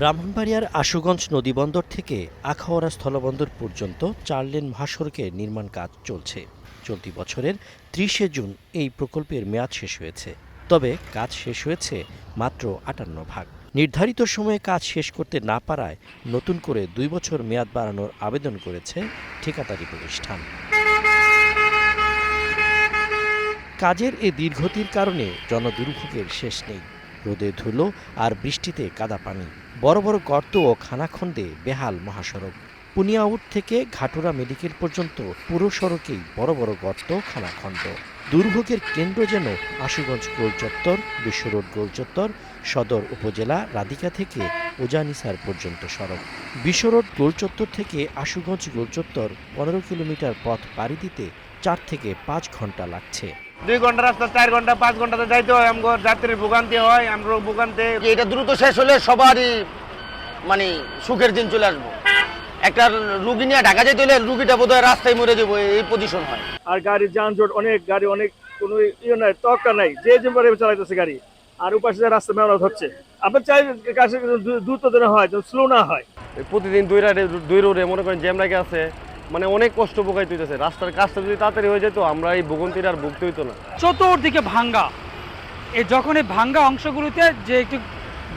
ব্রাহ্মণবাড়িয়ার আশুগঞ্জ নদীবন্দর থেকে আখাউড়া স্থলবন্দর পর্যন্ত 4 লেন মহাসড়কের নির্মাণ কাজ চলছে। চলতি বছরের 30শে জুন এই প্রকল্পের মেয়াদ শেষ হয়েছে। তবে কাজ শেষ হয়েছে মাত্র 58 ভাগ। নির্ধারিত সময়ে কাজ শেষ করতে না পারায় নতুন করে 2 বছর মেয়াদ বাড়ানোর আবেদন করেছে ঠিকাদারি প্রতিষ্ঠান। কাজের এই দীর্ঘতির কারণে জনদুর্ভোগের শেষ নেই। রোদে ধুলো আর বৃষ্টিতে কাদা পানি, বড় বড় গর্ত ও খানাখন্দে বেহাল মহাসড়ক। পুনিয়াউট থেকে ঘাটুরা মেডিকেল পর্যন্ত পুরো সড়কেই বড় বড় গর্ত, খানাখন্দ। দুর্ভোগের কেন্দ্র যেন আশুগঞ্জ গোল চত্বর, বিশ্ব রোড গোল চত্বর, সদর উপজেলা রাধিকা থেকে ওজানিসার পর্যন্ত সড়ক। বিশ্ব রোড গোল চত্বর থেকে আশুগঞ্জ গোল চত্বর 15 কিলোমিটার পথ পাড়ি দিতে 4 থেকে 5 ঘন্টা লাগছে। 2 ঘন্টা রাস্তা 4 ঘন্টা 5 ঘন্টাতে যাইতে হয়, আমগো যাত্রীর ভোগান্তি হয়, আমগো ভোগান্তি। এটা দ্রুত শেষ হলে সবারই মানে সুখের দিন চলে আসবো। একটা রুগী নিয়ে ঢাকা যেতে হলে রুগীটা বোধহয় রাস্তায় মরে যাবো, এই পজিশন হয়। আর গাড়ি যানজট অনেক, গাড়ি অনেক, কোনো ইয়ে নাই, তক্কা নাই, যে যেভাবে চালাইতেছে গাড়ি। আর উপাশে রাস্তা মেরামত হচ্ছে। আপনার চাই কাছে দ্রুত যেন হয়, যেন স্লো না হয়। প্রতিদিন দুই রোডে মনে করেন জ্যাম লাগে আছে, মানে অনেক কষ্ট ভোগাইতে হইতেছে। রাস্তার কাজটা যদি তাড়াতাড়ি হয়ে যেত আমরা এই ভোগান্তির আর ভুগতে হইতো না। চতুর্দিকে ভাঙ্গা, যখন এই ভাঙ্গা অংশগুলোতে যে একটু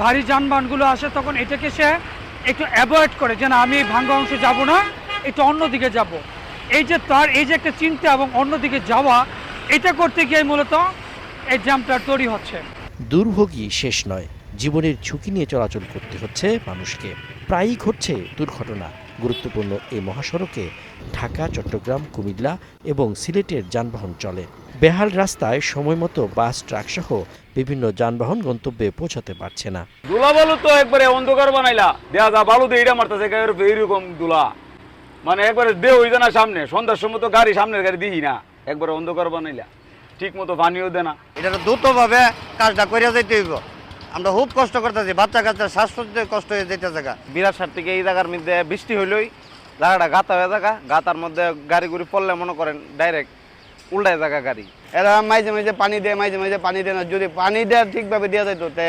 ভারী যানবাহনগুলো আসে তখন এটাকে সে একটু অ্যাভয়েড করে, যে না আমি এই ভাঙ্গা অংশে যাব না, একটু অন্যদিকে যাব। এই যে একটা চিন্তা এবং অন্যদিকে যাওয়া, এটা করতে গিয়ে মূলত এই জ্যামটা তৈরি হচ্ছে। দুর্ভোগই শেষ নয়, জীবনের ঝুঁকি নিয়ে চলাচল করতে হচ্ছে মানুষকে। প্রায়ই ঘটছে দুর্ঘটনা। গুরুত্বপূর্ণ এই মহাসড়কে ঢাকা, চট্টগ্রাম, কুমিল্লা এবং সিলেটের যানবাহন চলে। বেহাল রাস্তায় সময়মতো বাস, ট্রাক সহ বিভিন্ন যানবাহন গন্তব্যে পৌঁছাতে পারছে না। দুলা বালু তো একবারে অন্ধকার বানাইলা, দেয়া যা বালু দিয়ে এটা মারতেছে এইরকম দুলা, মানে একবারে দে হই না সামনে। সন্ধ্যার সময় তো গাড়ি, সামনের গাড়ি দিই না, একবারে অন্ধকার বানাইলা, ঠিক মতো পানিও দেয় না। এটা দ্রুতভাবে কাজটা করে যেতে হইব। আমরা খুব কষ্ট করতেছি, বাচ্চা কাচ্চা শ্বাসকষ্টে কষ্ট হয়ে যেতে জায়গা। বিরাটসার থেকে এই জায়গার মধ্যে বৃষ্টি হইলেই জায়গাটা গাতা হয়ে জায়গা, গাতার মধ্যে গাড়ি গুড়ি পড়লে মনে করেন ডাইরেক্ট উল্টায় জায়গা গাড়ি। এরা মাঝে মাঝে পানি দেয়, মাঝে মাঝে পানি দেয় না। যদি পানি দেওয়া ঠিকভাবে দেওয়া যেত তে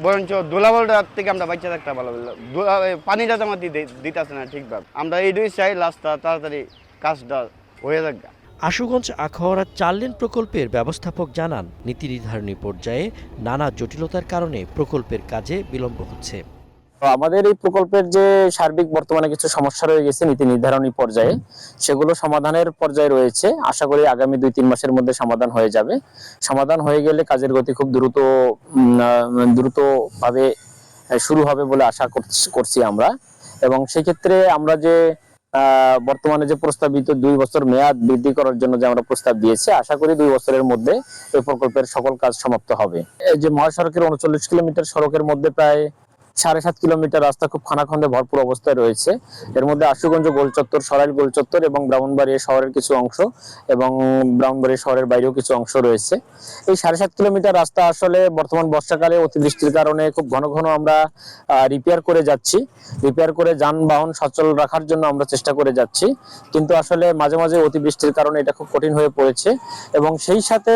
বরঞ্চ ধুলাবলটার থেকে আমরা বাচ্চা থাকতে ভালো। পানিটা তো আমার দিতেছে না ঠিকভাবে। আমরা এইটাই চাই রাস্তা তাড়াতাড়ি কাজটা হয়ে যাক। আশুগঞ্জ আখাউড়া 4 লেন প্রকল্পের ব্যবস্থাপক জানান, নীতি নির্ধারণী পর্যায়ে নানা জটিলতার কারণে প্রকল্পের কাজে বিলম্ব হচ্ছে। আমাদের এই প্রকল্পের যে সার্বিক বর্তমানে কিছু সমস্যা রয়ে গেছে নীতি নির্ধারণী পর্যায়ে, সেগুলো সমাধানের পর্যায়ে রয়েছে। আশা করি আগামী 2-3 মাসের মধ্যে সমাধান হয়ে যাবে। সমাধান হয়ে গেলে কাজের গতি খুব দ্রুতভাবে শুরু হবে বলে আশা করছি আমরা। এবং সেক্ষেত্রে আমরা যে বর্তমানে যে প্রস্তাবিত 2 বছর মেয়াদ বৃদ্ধি করার জন্য যে আমরা প্রস্তাব দিয়েছি, আশা করি 2 বছরের মধ্যে এই প্রকল্পের সকল কাজ সমাপ্ত হবে। এই যে মহাসড়কের 39 কিলোমিটার সড়কের মধ্যে প্রায় 7.5 কিলোমিটার রাস্তা খুব খানাখন্দে ভরপুর অবস্থায় রয়েছে। এর মধ্যে আশুগঞ্জ গোলচত্বর, সরাইল গোলচত্বর এবং ব্রাহ্মণবাড়িয়া শহরের কিছু অংশ এবং ব্রাহ্মণবাড়িয়া শহরের বাইরেও কিছু অংশ রয়েছে। এই 7.5 কিলোমিটার রাস্তা আসলে বর্তমান বর্ষাকালে অতিবৃষ্টির কারণে খুব ঘন ঘন আমরা রিপেয়ার করে যাচ্ছি। রিপেয়ার করে যানবাহন সচল রাখার জন্য আমরা চেষ্টা করে যাচ্ছি, কিন্তু আসলে মাঝে মাঝে অতিবৃষ্টির কারণে এটা খুব কঠিন হয়ে পড়েছে। এবং সেই সাথে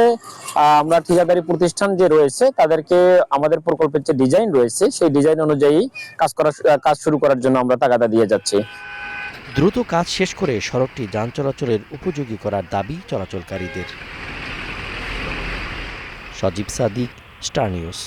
আমরা ঠিকাদারি প্রতিষ্ঠান যে রয়েছে তাদেরকে আমাদের প্রকল্পের যে ডিজাইন রয়েছে সেই ডিজাইন অনুযায়ী কাজ শুরু করার জন্য আমরা তাগাদা দিয়ে যাচ্ছি। দ্রুত কাজ শেষ করে সড়কটি যান চলাচলের উপযোগী করার দাবি চলাচলকারীদের। সজীব সাদিক, স্টার নিউজ।